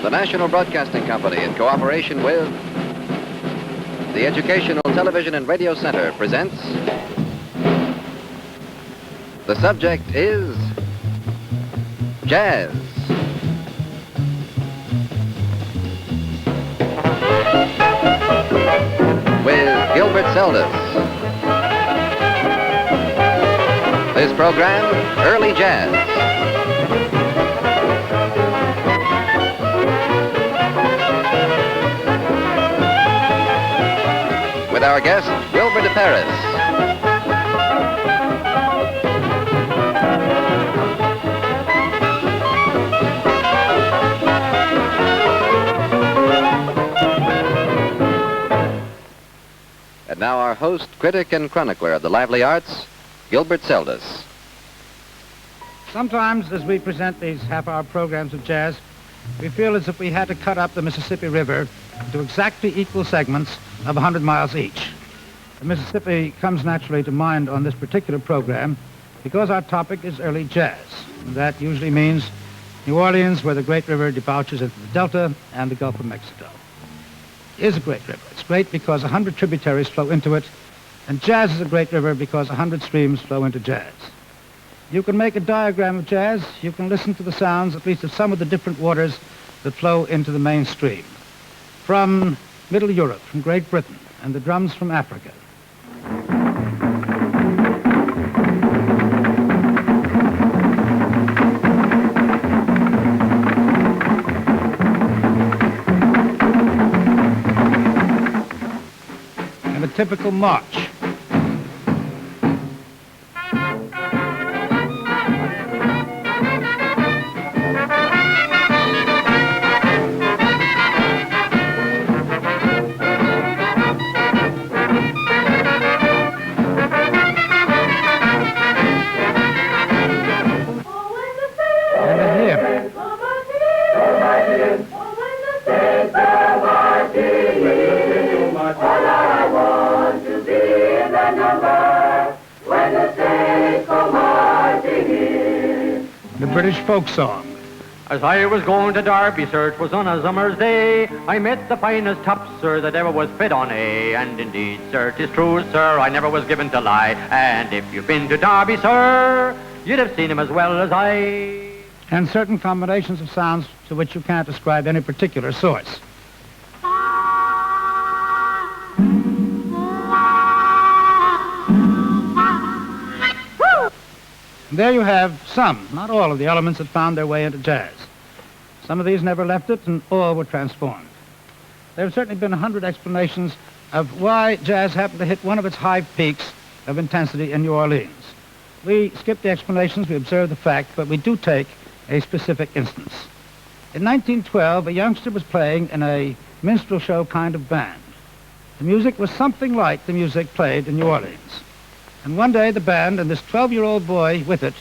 The National Broadcasting Company, in cooperation with the Educational Television and Radio Center, presents... The subject is... jazz. With Gilbert Seldes. This program, Early Jazz. With our guest, Wilbur deParis. And now our host, critic, and chronicler of the lively arts, Gilbert Seldes. Sometimes, as we present these half-hour programs of jazz, we feel as if we had to cut up the Mississippi River into exactly equal segments of 100 miles each. The Mississippi comes naturally to mind on this particular program because our topic is early jazz. And that usually means New Orleans, where the great river debouches into the Delta, and the Gulf of Mexico. It is a great river. It's great because 100 tributaries flow into it, and jazz is a great river because 100 streams flow into jazz. You can make a diagram of jazz. You can listen to the sounds, at least of some of the different waters that flow into the main stream. From Middle Europe, from Great Britain, and the drums from Africa. And a typical march. British folk song. As I was going to Derby, sir, 'twas on a summer's day, I met the finest top, sir, that ever was fed on A. And indeed, sir, 'tis true, sir, I never was given to lie. And if you've been to Derby, sir, you'd have seen him as well as I. And certain combinations of sounds to which you can't ascribe any particular source. There you have some, not all, of the elements that found their way into jazz. Some of these never left it, and all were transformed. There have certainly been 100 explanations of why jazz happened to hit one of its high peaks of intensity in New Orleans. We skip the explanations, we observe the fact, but we do take a specific instance. In 1912, a youngster was playing in a minstrel show kind of band. The music was something like the music played in New Orleans. And one day the band and this 12-year-old boy with it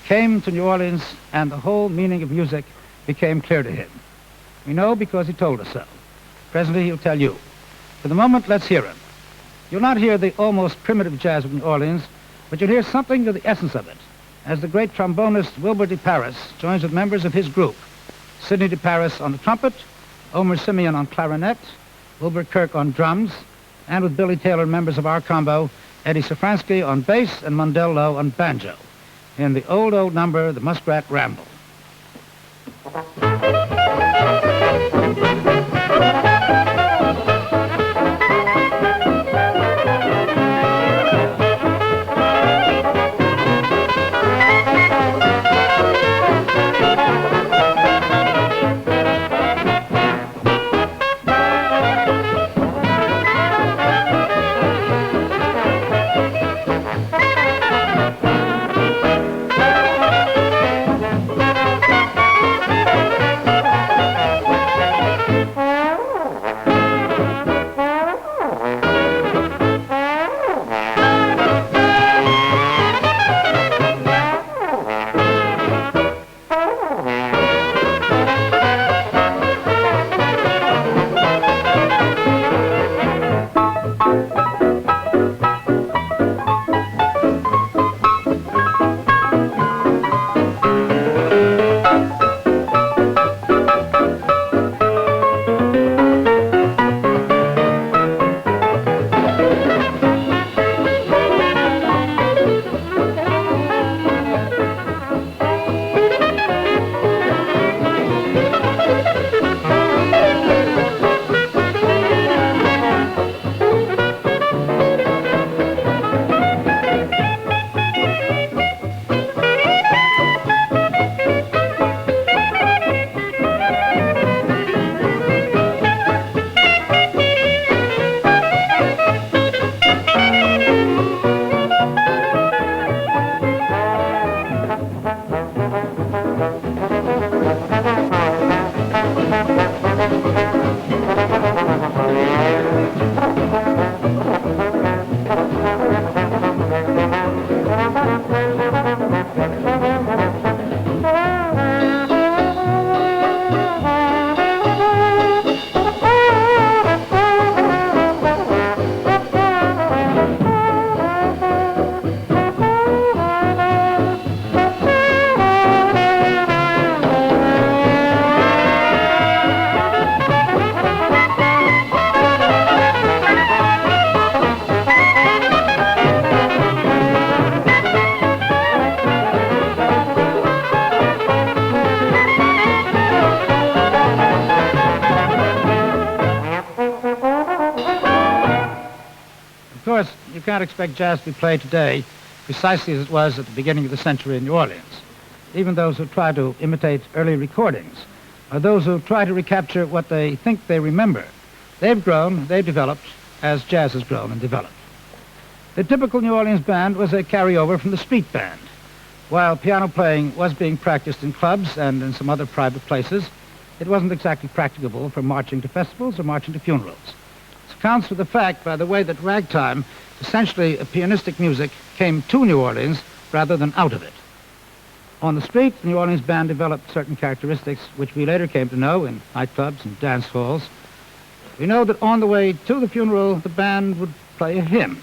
came to New Orleans, and the whole meaning of music became clear to him. We know because he told us so. Presently he'll tell you. For the moment, let's hear him. You'll not hear the almost primitive jazz of New Orleans, but you'll hear something of the essence of it, as the great trombonist Wilbur deParis joins with members of his group, Sidney deParis on the trumpet, Omer Simeon on clarinet, Wilbur Kirk on drums, and with Billy Taylor, members of our combo, Eddie Safransky on bass and Mundell Lowe on banjo, in the old number, the Muskrat Ramble. you can't expect jazz to be played today precisely as it was at the beginning of the century in New Orleans. Even those who try to imitate early recordings, or those who try to recapture what they think they remember, they've grown, they've developed, as jazz has grown and developed. The typical New Orleans band was a carryover from the street band. While piano playing was being practiced in clubs and in some other private places, it wasn't exactly practicable for marching to festivals or marching to funerals. This accounts for the fact, by the way, that ragtime, essentially a pianistic music, came to New Orleans rather than out of it. On the street, the New Orleans band developed certain characteristics which we later came to know in nightclubs and dance halls. We know that on the way to the funeral, the band would play a hymn.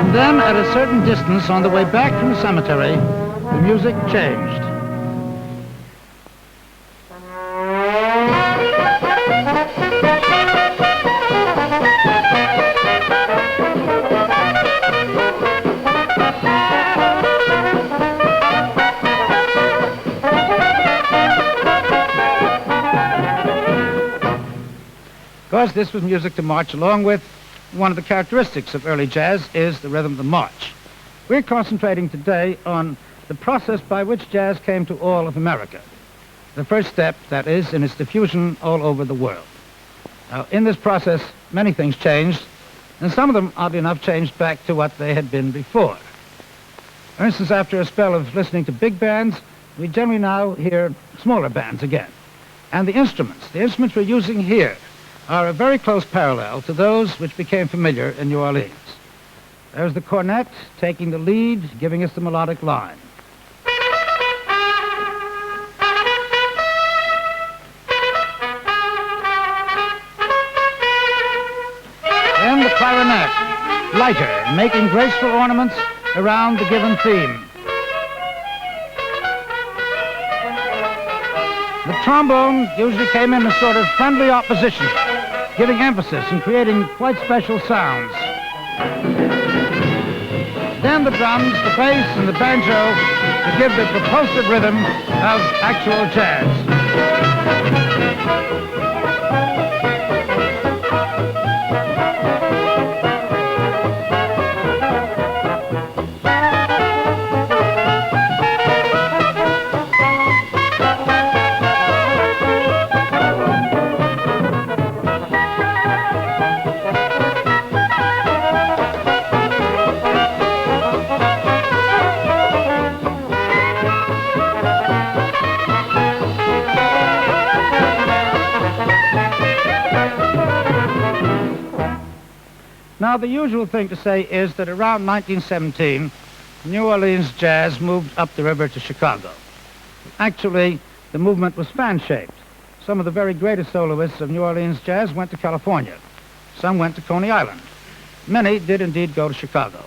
And then, at a certain distance, on the way back from the cemetery, the music changed. Of course, this was music to march along with. One of the characteristics of early jazz is the rhythm of the march. We're concentrating today on the process by which jazz came to all of America. The first step, that is, in its diffusion all over the world. Now, in this process, many things changed, and some of them, oddly enough, changed back to what they had been before. For instance, after a spell of listening to big bands, we generally now hear smaller bands again. And the instruments we're using here are a very close parallel to those which became familiar in New Orleans. There's the cornet taking the lead, giving us the melodic line. Then the clarinet, lighter, making graceful ornaments around the given theme. The trombone usually came in a sort of friendly opposition, giving emphasis and creating quite special sounds. Then the drums, the bass, and the banjo to give the propulsive rhythm of actual jazz. Now, the usual thing to say is that around 1917, New Orleans jazz moved up the river to Chicago. Actually, the movement was fan-shaped. Some of the very greatest soloists of New Orleans jazz went to California. Some went to Coney Island. Many did indeed go to Chicago.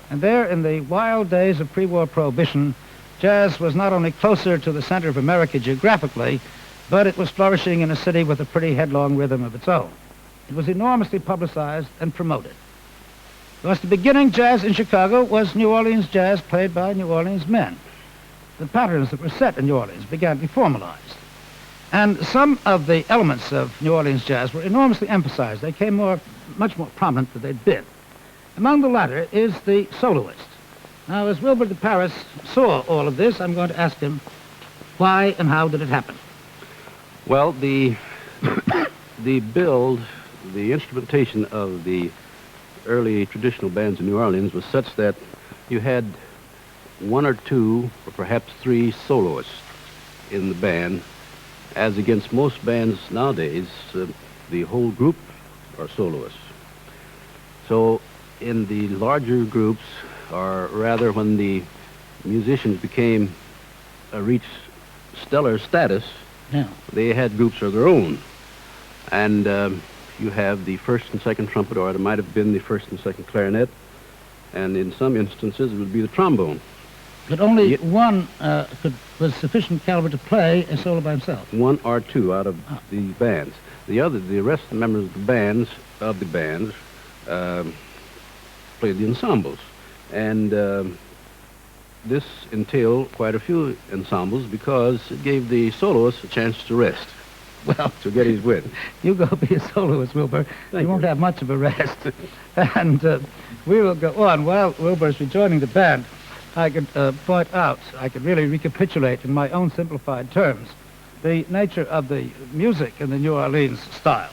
And there, in the wild days of pre-war prohibition, jazz was not only closer to the center of America geographically, but it was flourishing in a city with a pretty headlong rhythm of its own. It was enormously publicized and promoted. Thus, the beginning jazz in Chicago was New Orleans jazz played by New Orleans men. The patterns that were set in New Orleans began to be formalized. And some of the elements of New Orleans jazz were enormously emphasized. They came much more prominent than they'd been. Among the latter is the soloist. Now, as Wilbur deParis saw all of this, I'm going to ask him, why and how did it happen? Well, the instrumentation of the early traditional bands in New Orleans was such that you had one or two, or perhaps three soloists in the band, as against most bands nowadays, the whole group are soloists. So in the larger groups, or rather when the musicians reached stellar status, they had groups of their own. And you have the first and second trumpet, or it might have been the first and second clarinet, and in some instances it would be the trombone. But only Ye- one was sufficient caliber to play a solo by himself. One or two out of the bands. The rest of the members of the bands played the ensembles, and this entailed quite a few ensembles because it gave the soloist a chance to rest, Well, to get his wind. you go be a soloist, Wilbur. You won't have much of a rest. And we will go on. While Wilbur's rejoining the band, I could point out, I could really recapitulate in my own simplified terms the nature of the music in the New Orleans style.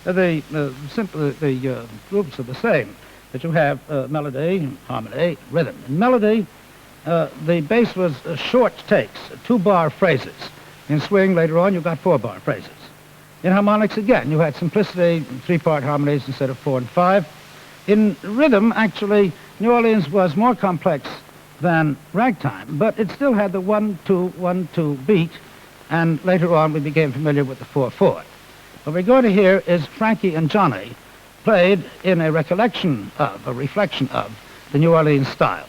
The groups are the same, but you have melody, harmony, rhythm. In melody, the bass was short takes, 2-bar phrases. In swing, later on, you got 4-bar phrases. In harmonics, again, you had simplicity, 3-part harmonies instead of 4 and 5. In rhythm, actually, New Orleans was more complex than ragtime, but it still had the 1-2, 1-2 beat, and later on we became familiar with the 4-4. What we're going to hear is Frankie and Johnny played in a reflection of the New Orleans style.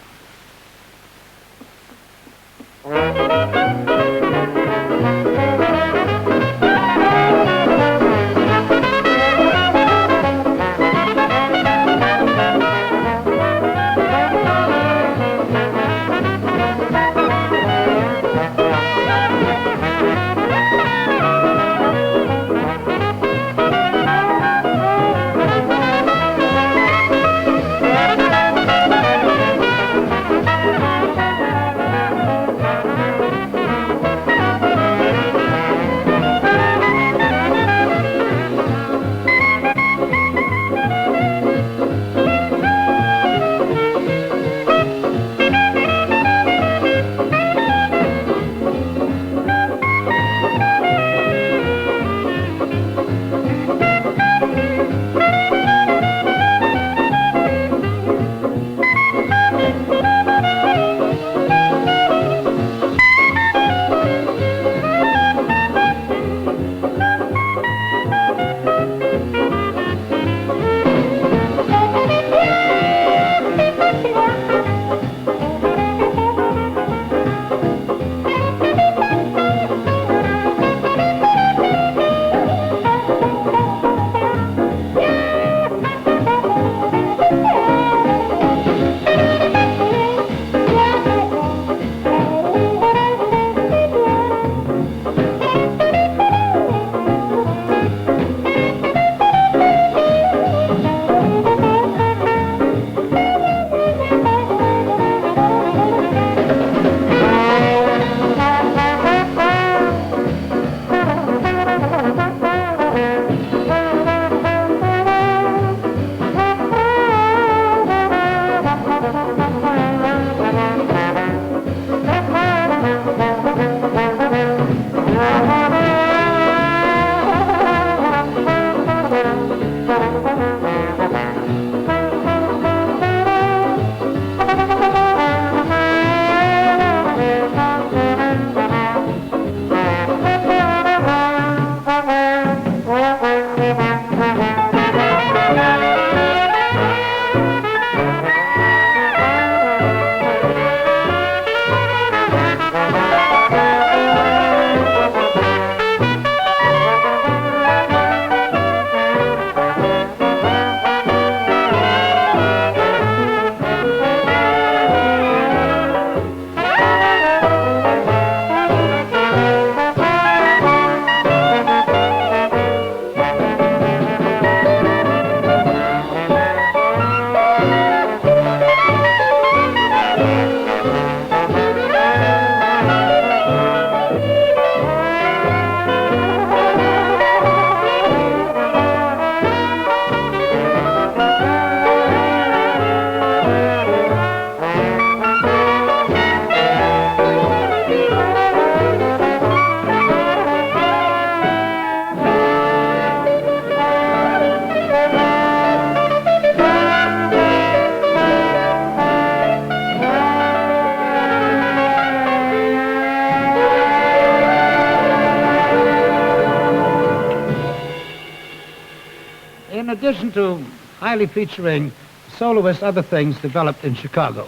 In addition to highly featuring soloists, other things developed in Chicago.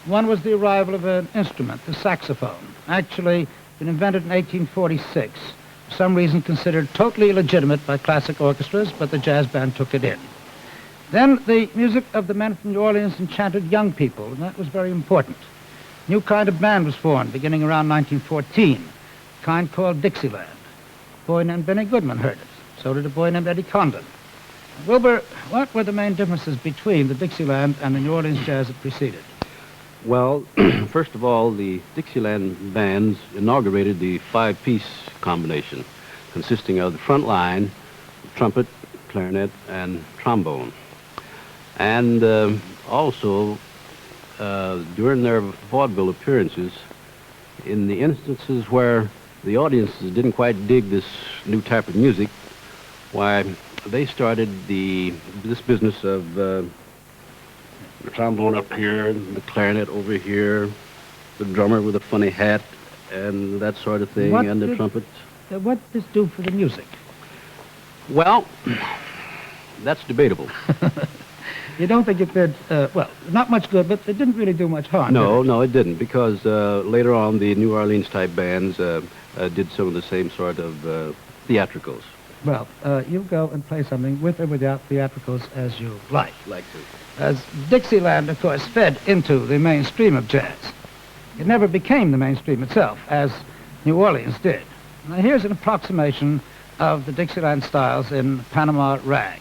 One was the arrival of an instrument, the saxophone, actually been invented in 1846, for some reason considered totally illegitimate by classic orchestras, but the jazz band took it in. Then the music of the men from New Orleans enchanted young people, and that was very important. A new kind of band was formed beginning around 1914, a kind called Dixieland. A boy named Benny Goodman heard it. So did a boy named Eddie Condon. Wilbur, what were the main differences between the Dixieland and the New Orleans jazz that preceded? Well, first of all, the Dixieland bands inaugurated the five-piece combination, consisting of the front line, trumpet, clarinet, and trombone. And also, during their vaudeville appearances, in the instances where the audiences didn't quite dig this new type of music, why, they started this business of the trombone up here, the clarinet over here, the drummer with a funny hat, and that sort of thing, and the trumpet. What did this do for the music? Well, that's debatable. You don't think it did, well, not much good, but it didn't really do much harm, did it? No, it didn't, because later on the New Orleans-type bands did some of the same sort of theatricals. Well, you go and play something with or without theatricals as you like. Like to. As Dixieland, of course, fed into the mainstream of jazz. It never became the mainstream itself, as New Orleans did. Now, here's an approximation of the Dixieland styles in Panama Rag.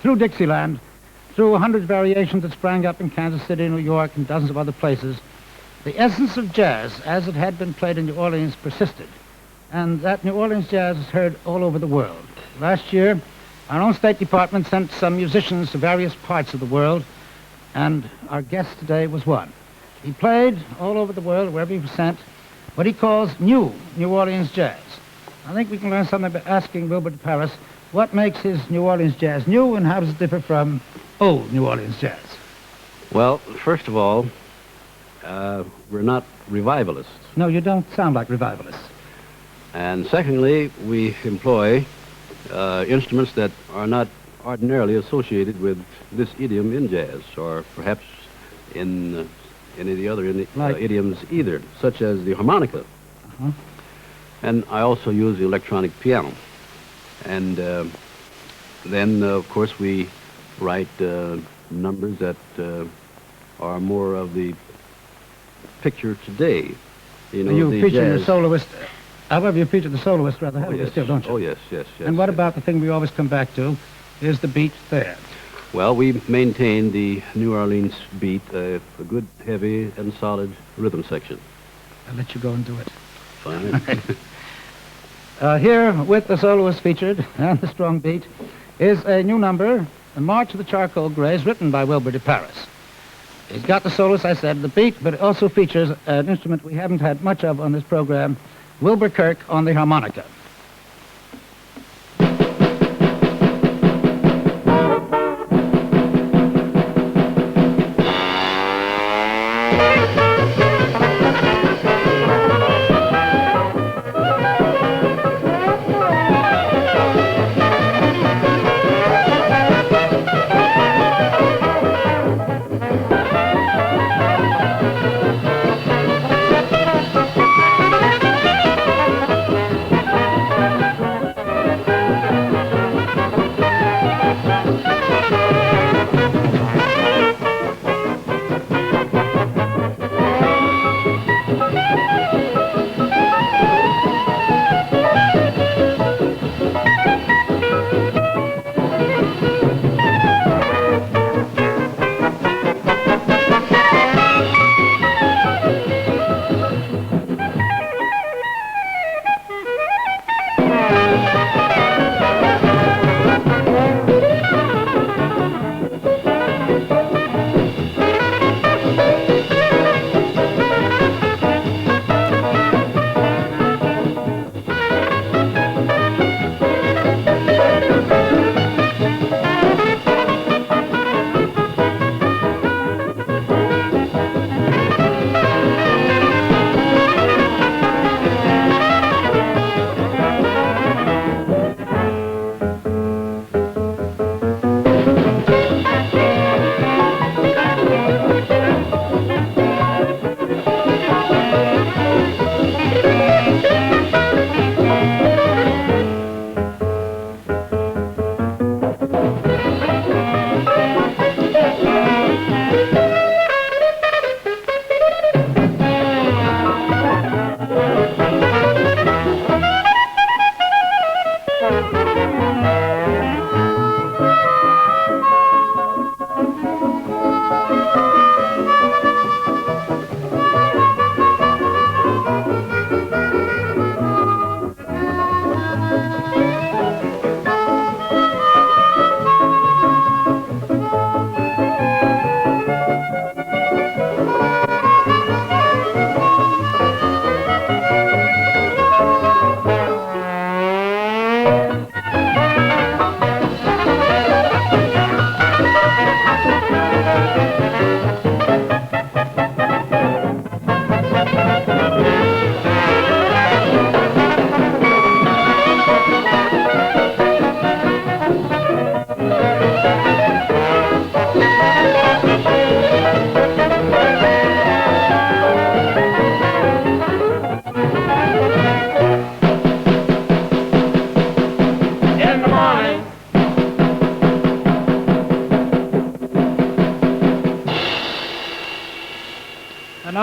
Through Dixieland, through 100 variations that sprang up in Kansas City, New York, and dozens of other places, the essence of jazz, as it had been played in New Orleans, persisted. And that New Orleans jazz is heard all over the world. Last year, Our own State Department sent some musicians to various parts of the world, and our guest today was one. He played all over the world, wherever he was sent, what he calls new New Orleans jazz. I think we can learn something by asking Wilbur deParis what makes his New Orleans jazz new and how does it differ from old New Orleans jazz? Well, first of all, we're not revivalists. No, you don't sound like revivalists. And secondly, we employ instruments that are not ordinarily associated with this idiom in jazz, or perhaps in any of the other idioms either, such as the harmonica. Uh-huh. And I also use the electronic piano. And then, of course, we write numbers that are more of the picture today. You know, you the feature jazz. the soloist. However, you feature the soloist rather heavily yes. still, don't you? Oh, yes, yes, yes. And what yes. about the thing we always come back to, is the beat there? Well, we maintain the New Orleans beat, a good, heavy, and solid rhythm section. I'll let you go and do it. Fine. Here, with the soloist featured and the strong beat, is a new number, A March of the Charcoal Greys, written by Wilbur deParis. He's got the soloist, I said, the beat, but it also features an instrument we haven't had much of on this program, Wilbur Kirk on the harmonica.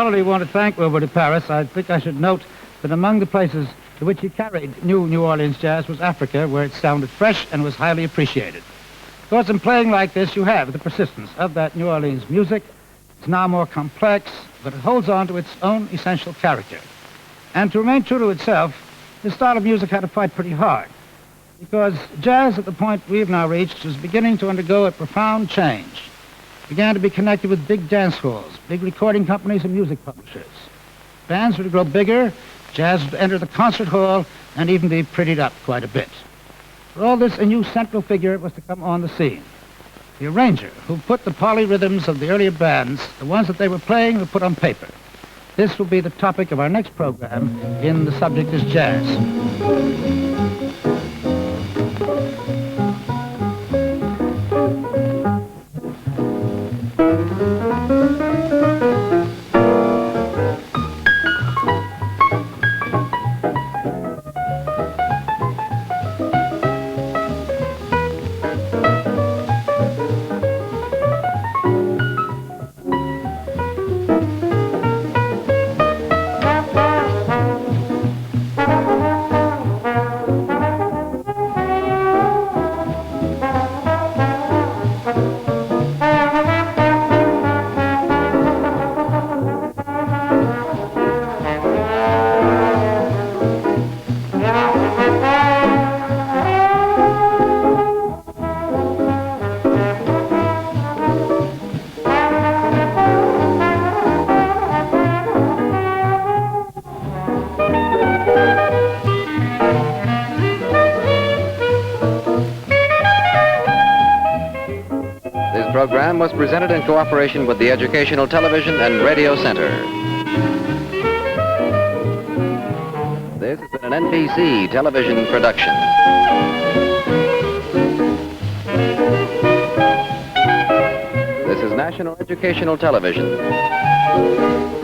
not only want to thank Wilbur deParis, I think I should note that among the places to which he carried New Orleans jazz was Africa, where it sounded fresh and was highly appreciated. Of course, in playing like this, you have the persistence of that New Orleans music. It's now more complex, but it holds on to its own essential character. And to remain true to itself, this style of music had to fight pretty hard. Because jazz, at the point we've now reached, is beginning to undergo a profound change. It began to be connected with big dance halls, big recording companies, and music publishers. Bands were to grow bigger, jazz would enter the concert hall, and even be prettied up quite a bit. For all this, a new central figure was to come on the scene. The arranger, who put the polyrhythms of the earlier bands, the ones that they were playing, were put on paper. This will be the topic of our next program in The Subject is Jazz. This program was presented in cooperation with the Educational Television and Radio Center. This has been an NBC television production. This is National Educational Television.